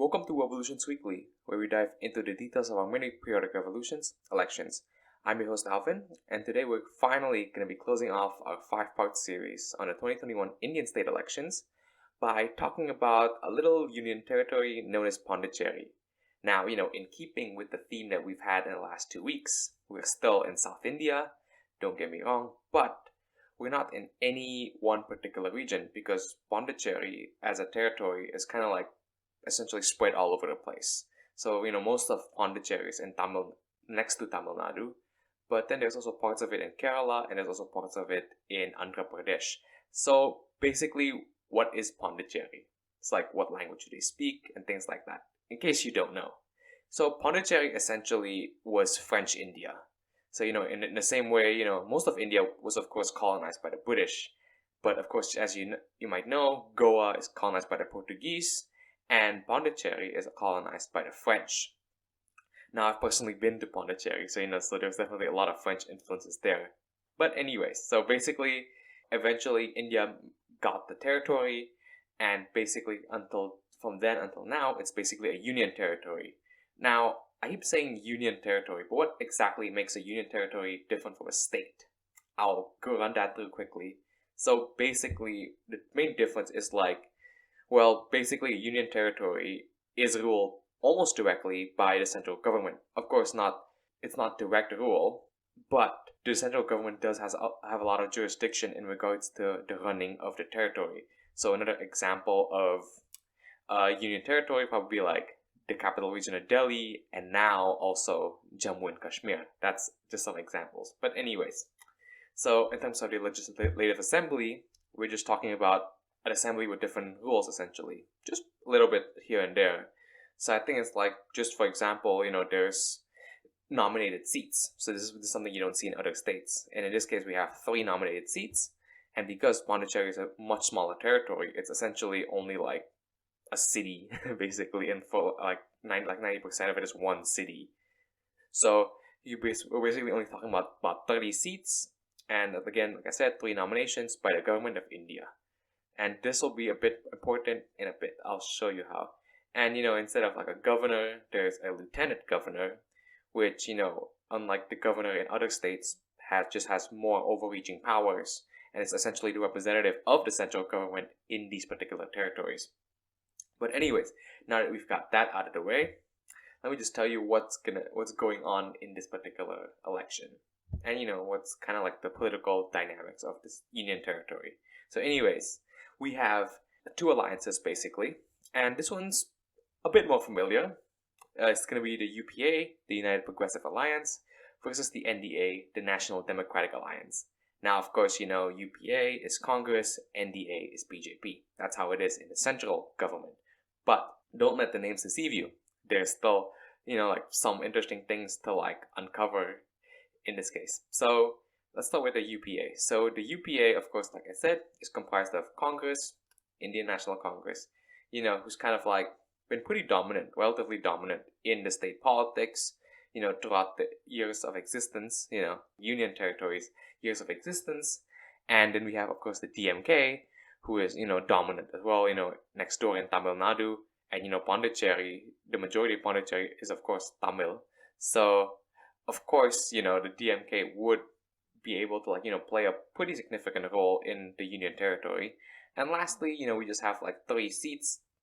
Welcome to Evolutions Weekly, where we dive into the details of our many periodic revolutions, elections. I'm your host Alvin, and today we're finally going to be closing off our 5-part series on the 2021 Indian state elections by talking about a little union territory known as Pondicherry. Now, in keeping with the theme that we've had in the last 2 weeks, we're still in South India, don't get me wrong, but we're not in any one particular region because Pondicherry as a territory is kind of like essentially spread all over the place. So, most of Pondicherry is in next to Tamil Nadu, but then there's also parts of it in Kerala and there's also parts of it in Andhra Pradesh. So, basically, what is Pondicherry? It's like what language do they speak and things like that, in case you don't know. So, Pondicherry essentially was French India. So, in the same way, most of India was, of course, colonized by the British. But, of course, as you might know, Goa is colonized by the Portuguese, and Pondicherry is colonized by the French. Now, I've personally been to Pondicherry, so so there's definitely a lot of French influences there. But anyways, so basically, eventually India got the territory, and basically from then until now, it's basically a union territory. Now, I keep saying union territory, but what exactly makes a union territory different from a state? I'll go run that through quickly. So basically, the main difference is basically a union territory is ruled almost directly by the central government. Of course, it's not direct rule, but the central government does have a lot of jurisdiction in regards to the running of the territory. So another example of a union territory probably like the capital region of Delhi and now also Jammu and Kashmir. That's just some examples. But anyways, so in terms of the legislative assembly, we're just talking about an assembly with different rules essentially, just a little bit here and there. So I think it's like, just for example, there's nominated seats. So this is something you don't see in other states. And in this case, we have 3 nominated seats. And because Pondicherry is a much smaller territory, it's essentially only like a city, basically, and for like 90% of it is one city. So we're basically only talking about 30 seats. And again, like I said, 3 nominations by the government of India. And this will be a bit important in a bit. I'll show you how. And, instead of like a governor, there's a lieutenant governor, which, unlike the governor in other states, has more overreaching powers. And it's essentially the representative of the central government in these particular territories. But anyways, now that we've got that out of the way, let me just tell you what's going on in this particular election. And, what's kind of like the political dynamics of this union territory. So anyways, we have 2 alliances basically, and this one's a bit more familiar. It's going to be the UPA, the United Progressive Alliance, versus the NDA, the National Democratic Alliance. Now, of course, UPA is Congress, NDA is BJP. That's how it is in the central government. But don't let the names deceive you. There's still, some interesting things to uncover in this case. So let's start with the UPA. So the UPA, of course, like I said, is comprised of Congress, Indian National Congress, who's kind of been pretty dominant, relatively dominant in the state politics, throughout the years of existence, union territories, years of existence. And then we have, of course, the DMK, who is, dominant as well, next door in Tamil Nadu. And, Pondicherry, the majority of Pondicherry is, of course, Tamil. So, of course, the DMK would be able to play a pretty significant role in the union territory. And lastly, we just have 3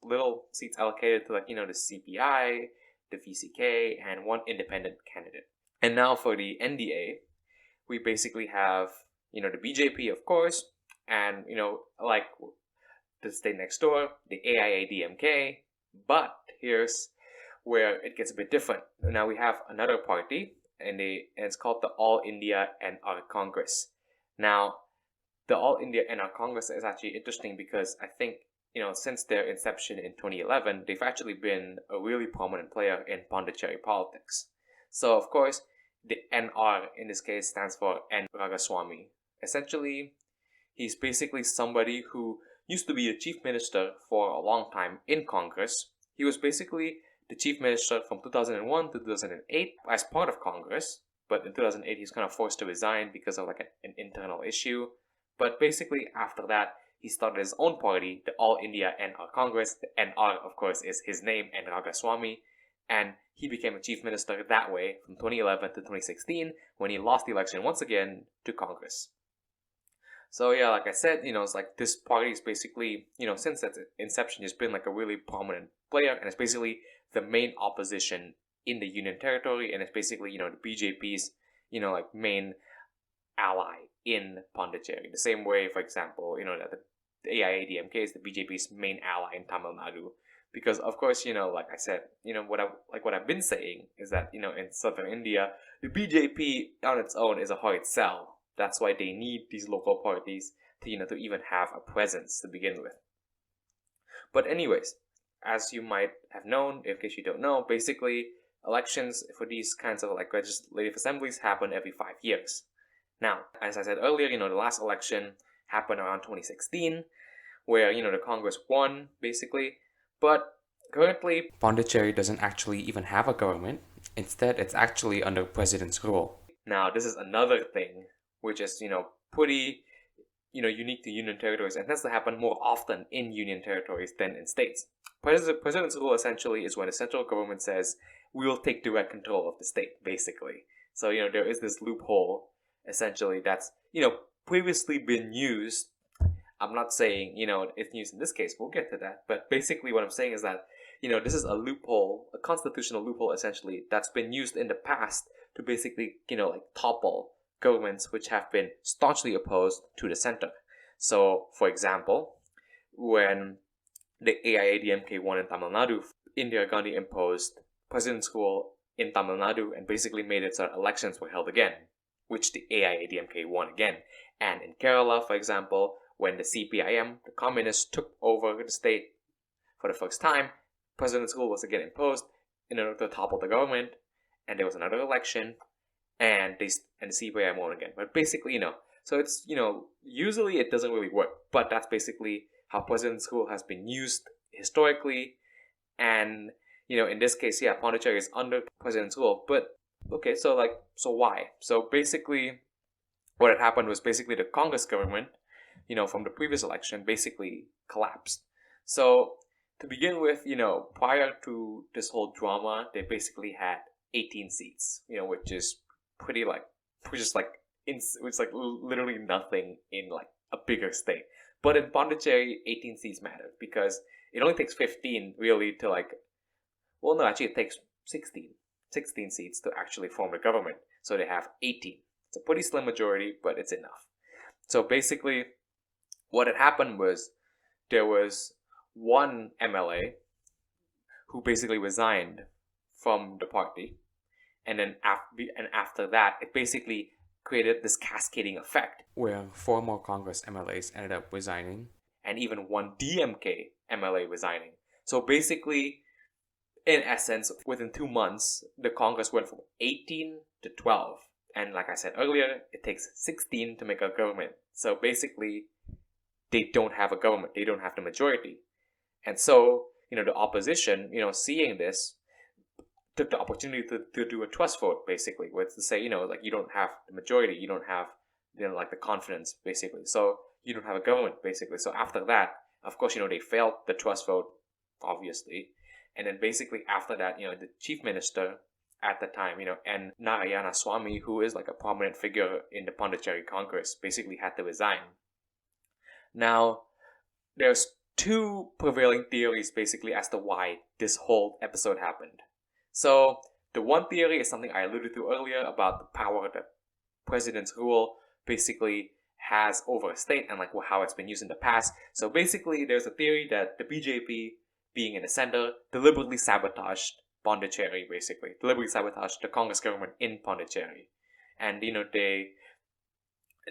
little seats allocated to the CPI, the VCK, and 1 independent candidate. And now for the NDA, we basically have the BJP, of course, and the state next door, the AIADMK. But here's where it gets a bit different. Now we have another party, and it's called the All India NR Congress. Now, the All India NR Congress is actually interesting because I think, since their inception in 2011, they've actually been a really prominent player in Pondicherry politics. So, of course, the NR in this case stands for N. Ragaswamy. Essentially, he's basically somebody who used to be the chief minister for a long time in Congress. He was basically the chief minister from 2001 to 2008 as part of Congress, but in 2008 he's kind of forced to resign because of an internal issue. But basically after that, he started his own party, the All India NR Congress. The NR, of course, is his name, N. Ragaswamy, and he became a chief minister that way from 2011 to 2016 when he lost the election once again to Congress. So yeah, like I said, it's like this party is basically, since its inception, has been like a really prominent player, and it's basically the main opposition in the Union Territory, and it's basically, the BJP's, like main ally in Pondicherry. The same way, for example, that the AIADMK is the BJP's main ally in Tamil Nadu. Because of course, like I said, what I've been saying is that, in southern India, the BJP on its own is a hard sell. That's why they need these local parties to, to even have a presence to begin with. But anyways, as you might have known, in case you don't know, basically elections for these kinds of like legislative assemblies happen every 5 years. Now, as I said earlier, the last election happened around 2016, where, the Congress won, basically. But currently, Pondicherry doesn't actually even have a government. Instead, it's actually under president's rule. Now, this is another thing which is, pretty, unique to Union territories, and tends to happen more often in Union territories than in states. President's rule essentially is when the central government says, we will take direct control of the state, basically. So, there is this loophole, essentially, that's, previously been used. I'm not saying, it's used in this case, we'll get to that, but basically what I'm saying is that, this is a loophole, a constitutional loophole, essentially, that's been used in the past to basically, like topple governments which have been staunchly opposed to the center. So, for example, when the AIADMK won in Tamil Nadu, Indira Gandhi imposed president's rule in Tamil Nadu and basically made it so that elections were held again, which the AIADMK won again. And in Kerala, for example, when the CPIM, the communists, took over the state for the first time, president's rule was again imposed in order to topple the government, and there was another election, and the CPIM won again. But basically, so it's, usually it doesn't really work, but that's basically how president's rule has been used historically, and, in this case, yeah, Pondicherry is under president's rule, but, okay, so why? So basically, what had happened was basically the Congress government, from the previous election, basically collapsed. So, to begin with, prior to this whole drama, they basically had 18 seats, which is pretty it's like literally nothing in like a bigger state. But in Pondicherry, 18 seats mattered because it only takes 15 really to actually it takes 16 seats to actually form the government. So they have 18. It's a pretty slim majority, but it's enough. So basically, what had happened was there was one MLA who basically resigned from the party, and then after that, it basically created this cascading effect where 4 more Congress MLAs ended up resigning, and even one DMK MLA resigning. So basically, in essence, within 2 months, the Congress went from 18 to 12. And like I said earlier, it takes 16 to make a government. So basically, they don't have a government. They don't have the majority. And so, the opposition, seeing this, took the opportunity to do a trust vote, basically, with to say, you don't have the majority, you don't have, the confidence, basically. So you don't have a government, basically. So after that, of course, they failed the trust vote, obviously. And then basically after that, the chief minister at the time, and Narayana Swamy, who is like a prominent figure in the Pondicherry Congress, basically had to resign. Now, there's 2 prevailing theories basically as to why this whole episode happened. So, the one theory is something I alluded to earlier about the power that president's rule basically has over a state and how it's been used in the past. So basically, there's a theory that the BJP, being in the center, deliberately sabotaged Pondicherry, basically. Deliberately sabotaged the Congress government in Pondicherry. And,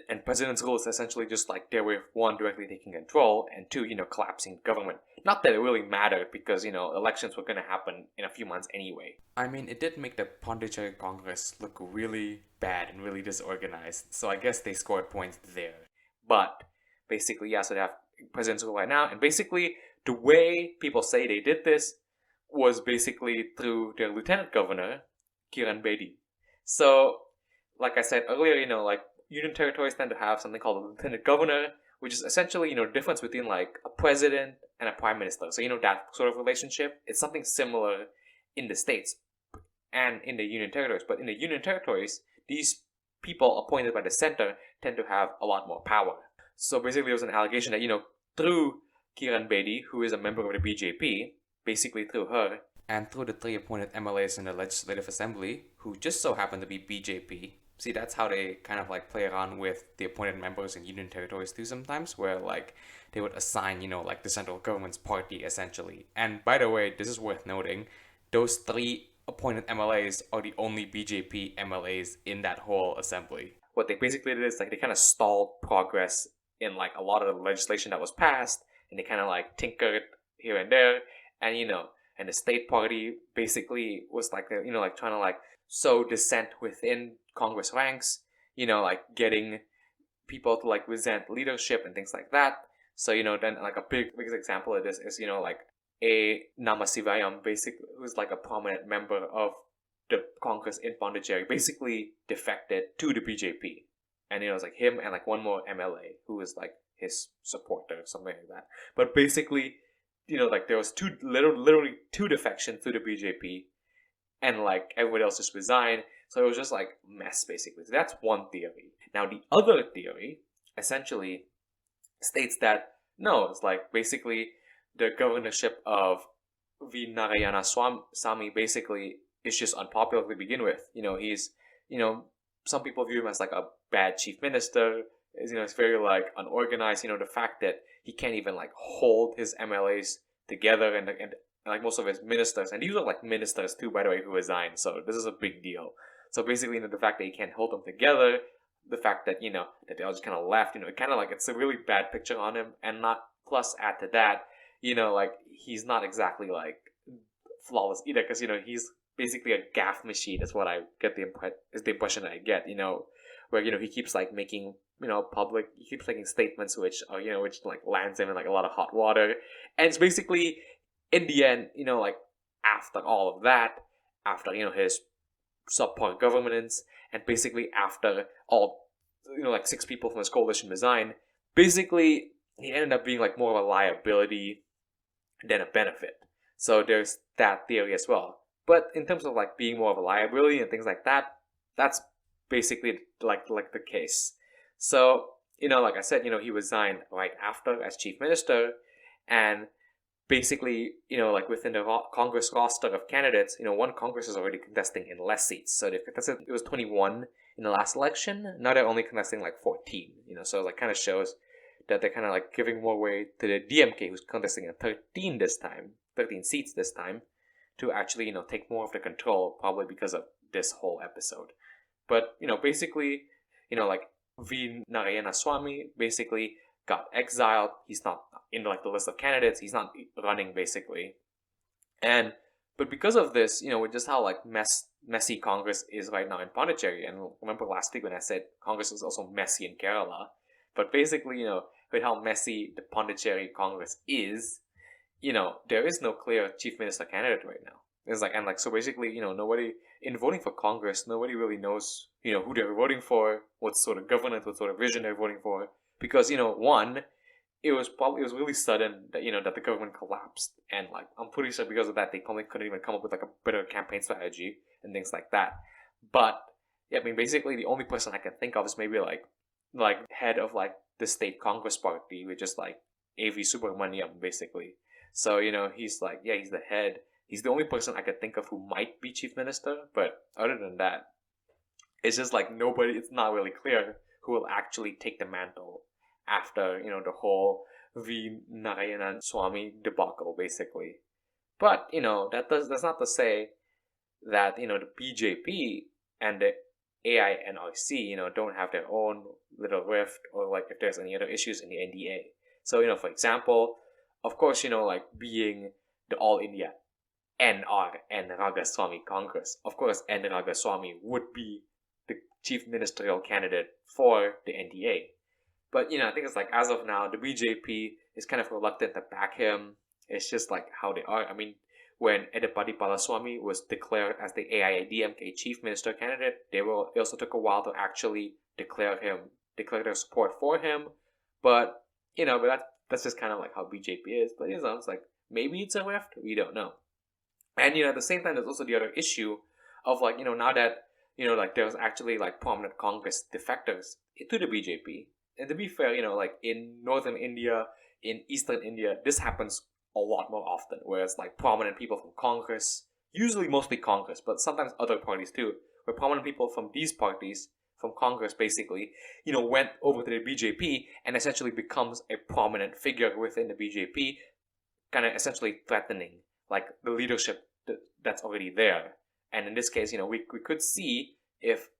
and president's rule is essentially just their way of 1, directly taking control, and 2, collapsing government. Not that it really mattered because, elections were going to happen in a few months anyway. I mean, it did make the Pondicherry Congress look really bad and really disorganized, so I guess they scored points there. But, basically, yeah, so they have president's rule right now, and basically, the way people say they did this was basically through their lieutenant governor, Kiran Bedi. So, like I said earlier, Union territories tend to have something called a lieutenant governor, which is essentially, the difference between like a president and a prime minister. So, that sort of relationship, it's something similar in the States and in the Union Territories. But in the Union Territories, these people appointed by the center tend to have a lot more power. So basically, there was an allegation that, through Kiran Bedi, who is a member of the BJP, basically through her, and through the 3 appointed MLAs in the Legislative Assembly, who just so happen to be BJP. See, that's how they kind of like play around with the appointed members in Union Territories too sometimes, where like they would assign, like the central government's party essentially. And by the way, this is worth noting, those 3 appointed MLAs are the only BJP MLAs in that whole assembly. What they basically did is like they kind of stalled progress in like a lot of the legislation that was passed, and they kind of like tinkered here and there, and and the state party basically was like like trying to like sow dissent within Congress ranks, like getting people to like resent leadership and things like that. So then like a big example of this is like a Namasivayam, basically, who's like a prominent member of the Congress in Pondicherry, basically defected to the BJP. And it was like him and like one more MLA who was like his supporter or something like that. But basically, like there was literally two defections to the BJP, and like everybody else just resigned. So it was just like mess basically. So that's one theory. Now the other theory essentially states that no, it's like basically the governorship of V. Narayana Swami basically is just unpopular to begin with. He's some people view him as like a bad chief minister. It's very like unorganized. The fact that he can't even like hold his MLAs together and like most of his ministers, and these are like ministers too, by the way, who resigned. So this is a big deal. So basically, the fact that he can't hold them together, the fact that that they all just kind of left, it kind of like it's a really bad picture on him, and not plus add to that, like he's not exactly like flawless either, because he's basically a gaffe machine. That's what I get the impression that I get. Where he keeps like making he keeps making statements which are which like lands him in like a lot of hot water, and it's basically in the end like after all of that, after his subpar governance, and basically after all like 6 people from his coalition resigned, basically he ended up being like more of a liability than a benefit. So there's that theory as well. But in terms of like being more of a liability and things like that, that's basically like the case. So like I said, he resigned right after as chief minister, and basically like within the Congress roster of candidates, one Congress is already contesting in less seats. So they've contested, it was 21 in the last election. Now they're only contesting like 14. So it like kind of shows that they're kind of like giving more weight to the DMK, who's contesting at 13 seats this time, to actually take more of the control, probably because of this whole episode. But basically like V. Narayana Swami basically got exiled. He's not in like the list of candidates. He's not running basically. But because of this, with just how like messy Congress is right now in Pondicherry, and remember last week when I said Congress is also messy in Kerala, but basically with how messy the Pondicherry Congress is, there is no clear chief minister candidate right now. It's like, and like, so basically, nobody in voting for Congress, nobody really knows, who they're voting for, what sort of governance, what sort of vision they're voting for. Because, one, it was really sudden that, that the government collapsed. And like, I'm pretty sure because of that, they probably couldn't even come up with like a better campaign strategy and things like that. But, yeah, I mean, basically the only person I can think of is maybe like head of like the state Congress party, which is like A.V. Subramaniam, basically. So, he's like, yeah, he's the head. He's the only person I could think of who might be chief minister, but other than that, it's just like it's not really clear who will actually take the mantle after, the whole V. Narayana Swami debacle, basically. But, that's not to say that, the BJP and the AINRC, don't have their own little rift, or like if there's any other issues in the NDA. So, for example, of course, like being the All India N Ragaswamy Congress. Of course, N Ragaswamy would be the chief ministerial candidate for the NDA. But, I think it's like, as of now, the BJP is kind of reluctant to back him. It's just like how they are. I mean, when Edapadi Palaswamy was declared as the AIADMK chief minister candidate, it also took a while to actually declare their support for him. But but that's just kind of like how BJP is. But it's like maybe it's a rift. We don't know. And at the same time, there's also the other issue of like now that like there's actually like prominent Congress defectors to the BJP. And to be fair, like in northern India, in eastern India, this happens a lot more often. Whereas like prominent people from Congress, usually mostly Congress, but sometimes other parties too, where prominent people from these parties, from Congress basically, went over to the BJP and essentially becomes a prominent figure within the BJP, kind of essentially threatening like the leadership that's already there. And in this case, we could see if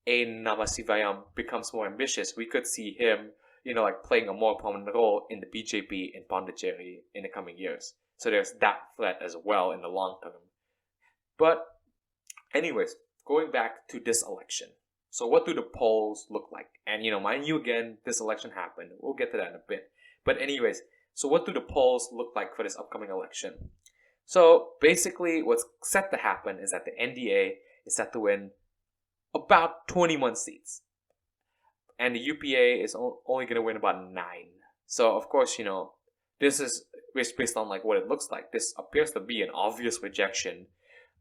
A. Namasivayam becomes more ambitious, we could see him, like playing a more prominent role in the BJP in Pondicherry in the coming years. So there's that threat as well in the long term. But anyways, going back to this election. So what do the polls look like? And mind you again, this election happened. We'll get to that in a bit. But anyways, so what do the polls look like for this upcoming election? So basically what's set to happen is that the NDA is set to win about 21 seats. And the UPA is only going to win about 9. So of course, this is based on like what it looks like. This appears to be an obvious rejection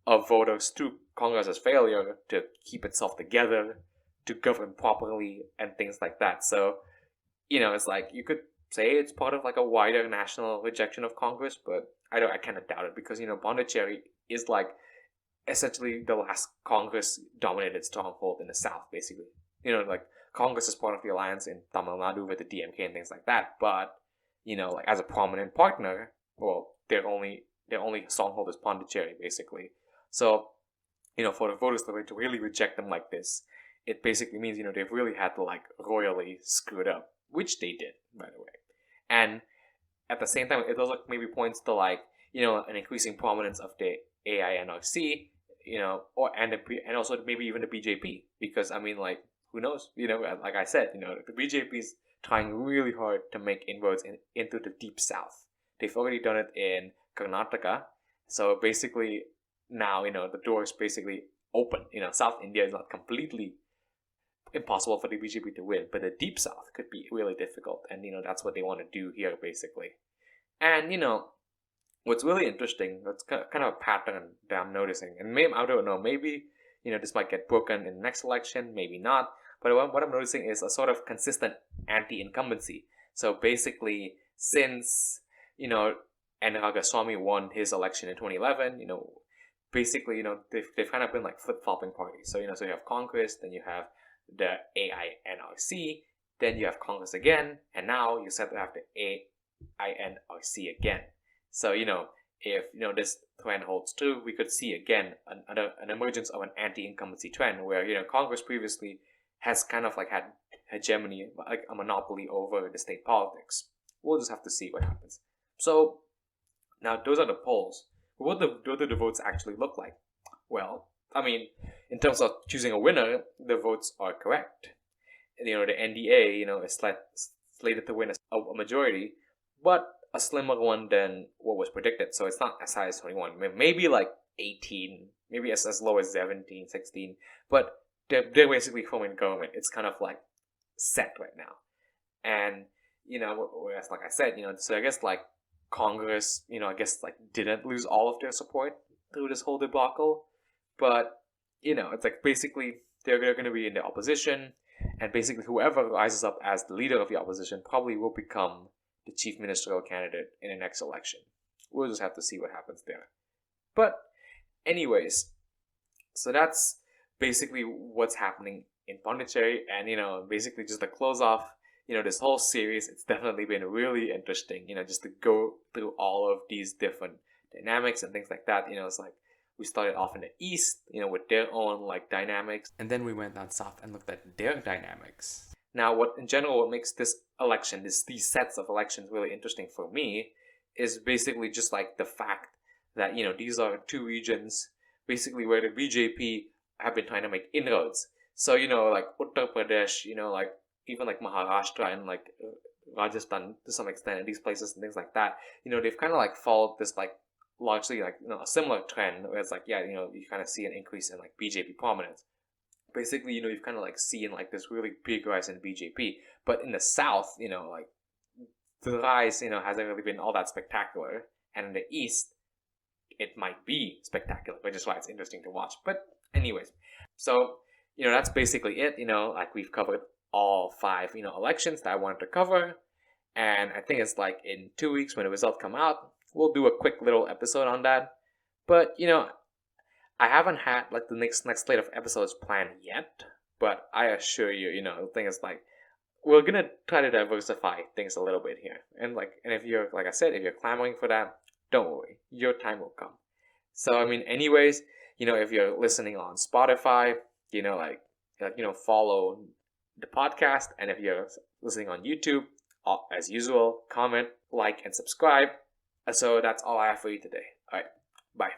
of voters to Congress's failure to keep itself together, to govern properly, and things like that. So, it's like you could say it's part of like a wider national rejection of Congress, but I kind of doubt it because Pondicherry is like essentially the last Congress-dominated stronghold in the South, basically. Like Congress is part of the alliance in Tamil Nadu with the DMK and things like that, but like as a prominent partner, well, their only stronghold is Pondicherry, basically. So, for the voters to really reject them like this, it basically means, they've really had to like royally screw it up, which they did, by the way. And at the same time, it also maybe points to like, an increasing prominence of the AINRC, and also maybe even the BJP, because I mean, like, who knows? Like I said, the BJP is trying really hard to make inroads into the deep South. They've already done it in Karnataka, so basically now the door is basically open. South India is not completely impossible for the BJP to win, but the deep South could be really difficult, and that's what they want to do here basically. And what's really interesting, that's kind of a pattern that I'm noticing, and maybe I don't know, maybe this might get broken in the next election, maybe not. But what I'm noticing is a sort of consistent anti-incumbency. So basically, since N. Ragaswamy won his election in 2011, basically they've kind of been like flip-flopping parties. So so you have Congress, then you have the AINRC, then you have Congress again, and now you're set to have the AINRC again. So if this trend holds true, we could see again an emergence of an anti-incumbency trend where Congress previously has kind of like had hegemony, like a monopoly over the state politics. We'll just have to see what happens. So now those are the polls. What do the votes actually look like? Well, I mean, in terms of choosing a winner, the votes are correct. The NDA, is slated to win a majority, but a slimmer one than what was predicted. So it's not as high as 21. Maybe like 18, maybe as low as 17, 16. But they're basically forming government. It's kind of like set right now. And, whereas like I said, so I guess like Congress, I guess like didn't lose all of their support through this whole debacle. But, it's like basically they're going to be in the opposition. And basically whoever rises up as the leader of the opposition probably will become the chief ministerial candidate in the next election. We'll just have to see what happens there. But anyways, so that's basically what's happening in Pondicherry. And, basically just to close off, this whole series, it's definitely been really interesting, just to go through all of these different dynamics and things like that. It's like we started off in the East, with their own like dynamics. And then we went down south and looked at their dynamics. Now, what makes this election, these sets of elections really interesting for me is basically just like the fact that, these are two regions basically where the BJP have been trying to make inroads. So, like Uttar Pradesh, like even like Maharashtra and like Rajasthan to some extent, and these places and things like that, they've kind of like followed this like largely like, a similar trend where it's like, yeah, you kind of see an increase in like BJP prominence. Basically, you've kind of like seen like this really big rise in BJP. But in the South, like the rise, hasn't really been all that spectacular. And in the East, it might be spectacular, which is why it's interesting to watch. But anyways, so, that's basically it. Like we've covered all 5, elections that I wanted to cover. And I think it's like in 2 weeks when the results come out, we'll do a quick little episode on that. But, I haven't had like the next slate of episodes planned yet. But I assure you, the thing is like, we're gonna try to diversify things a little bit here. And if you're, like I said, if you're clamoring for that, don't worry, your time will come. So anyways, if you're listening on Spotify, follow the podcast, and if you're listening on YouTube, as usual, comment, like, and subscribe. So that's all I have for you today. All right, bye.